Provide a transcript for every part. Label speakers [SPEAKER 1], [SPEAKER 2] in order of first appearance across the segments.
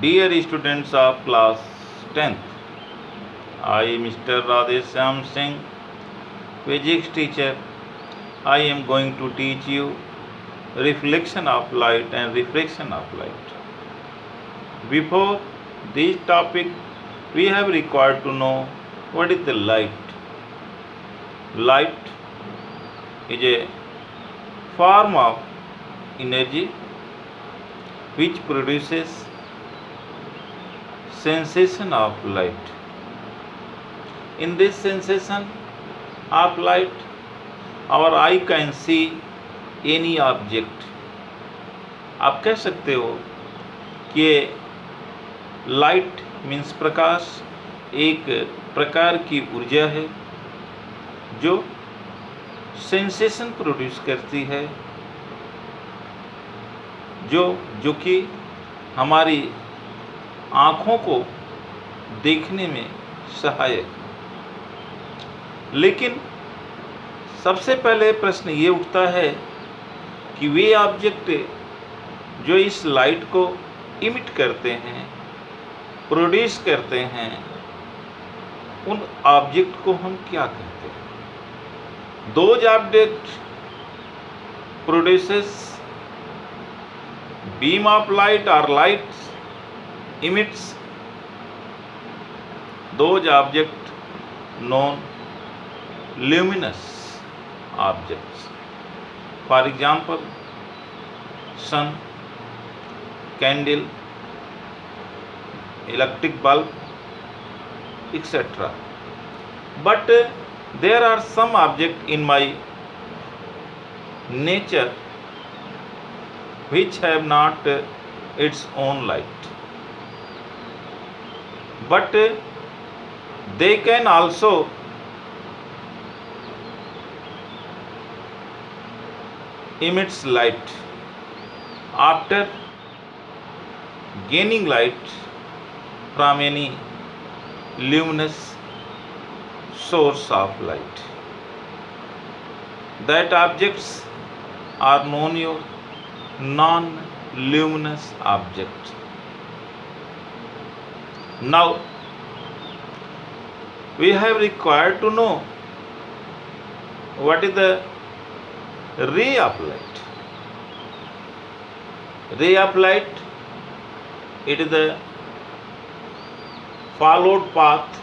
[SPEAKER 1] Dear students of class 10th, I, Mr. Radheshyam Singh, physics teacher, I am going to teach you reflection of light and refraction of light. Before this topic, we have required to know what is the light. Light is a form of energy which produces sensation of light. In this sensation of light, our eye can see any object. आप कह सकते हो कि light means प्रकाश एक प्रकार की ऊर्जा है जो सेंसेशन प्रोड्यूस करती है, जो कि हमारी आँखों को देखने में सहायक। लेकिन सबसे पहले प्रश्न ये उठता है कि वे ऑब्जेक्ट जो इस लाइट को इमिट करते हैं, प्रोड्यूस करते हैं, उन ऑब्जेक्ट को हम क्या कहते हैं? Those object produces beam of light और light emits those objects known luminous objects. For example, sun, candle, electric bulb, etc. But there are some objects in my nature which have not its own light, but they can also emit light after gaining light from any luminous source of light. That objects are known as non-luminous objects. Now, we have required to know what is the ray of light. Ray of light, it is the followed path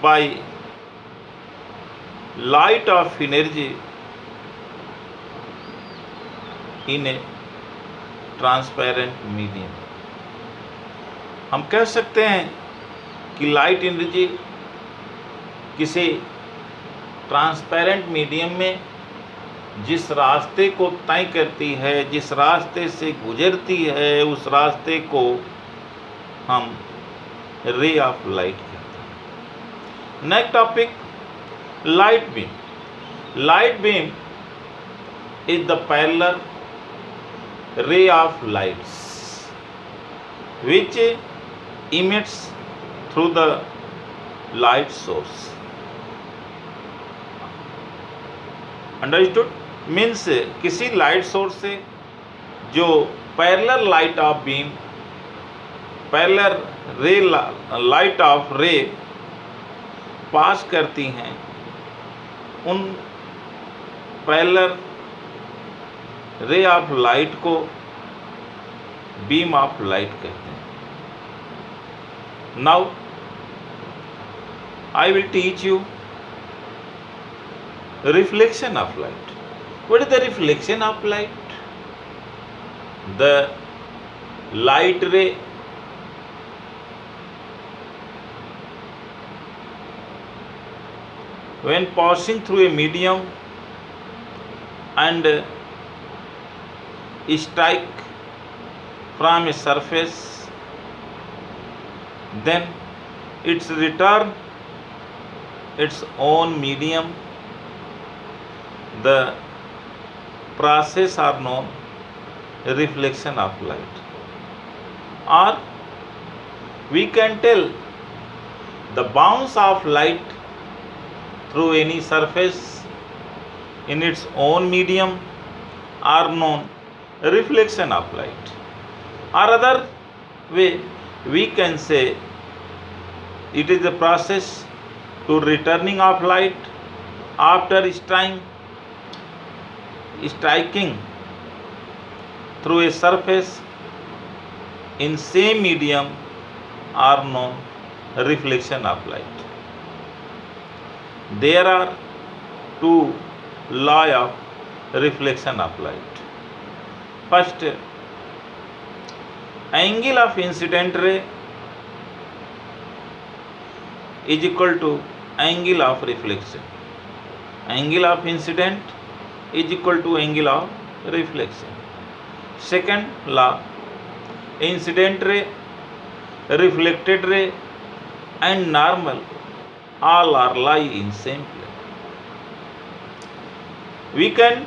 [SPEAKER 1] by light of energy in a transparent medium. हम कह सकते हैं कि light energy किसी transparent medium में जिस रास्ते को तय करती है, जिस रास्ते से गुजरती है, उस रास्ते को हम रे ऑफ लाइट कहते हैं। Next topic, light beam. Light beam is the parallel ray of lights which emits through the light source. Understood? Means किसी लाइट सोर्स से जो parallel light of beam, parallel रे लाइट ऑफ रे पास करती हैं, उन पैरेलल रे ऑफ लाइट को beam of light कहते हैं। Now, I will teach you reflection of light. What is the reflection of light? The light ray when passing through a medium and strike from a surface, then its return its own medium. The process are known reflection of light, or we can tell the bounce of light through any surface in its own medium are known reflection of light. Or other way, we can say it is the process to returning of light after striking through a surface in same medium are known reflection of light. There are two laws of reflection of light. First, angle of incident ray is equal to angle of reflection. Angle of incident is equal to angle of reflection. Second law, incident ray, reflected ray and normal all are lie in same plane. We can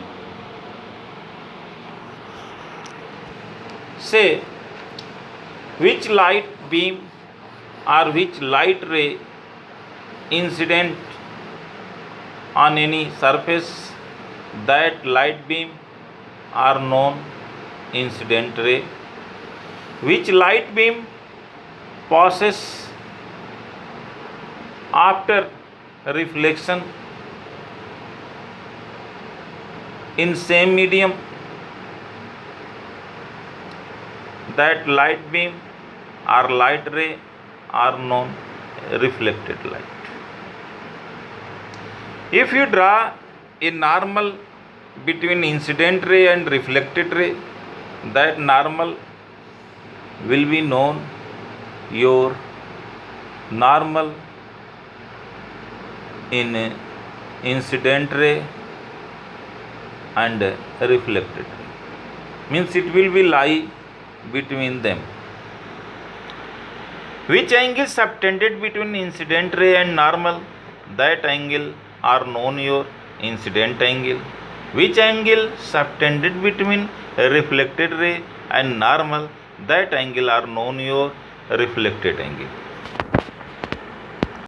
[SPEAKER 1] say which light beam or which light ray incident on any surface, that light beam are known incident ray. Which light beam passes after reflection in same medium, that light beam or light ray are known reflected light. If you draw a normal between incident ray and reflected ray, that normal will be known your normal in incident ray and reflected ray. Means it will be lie between them. Which angle subtended between incident ray and normal, that angle are known your incident angle. Which angle subtended between reflected ray and normal, that angle are known your reflected angle.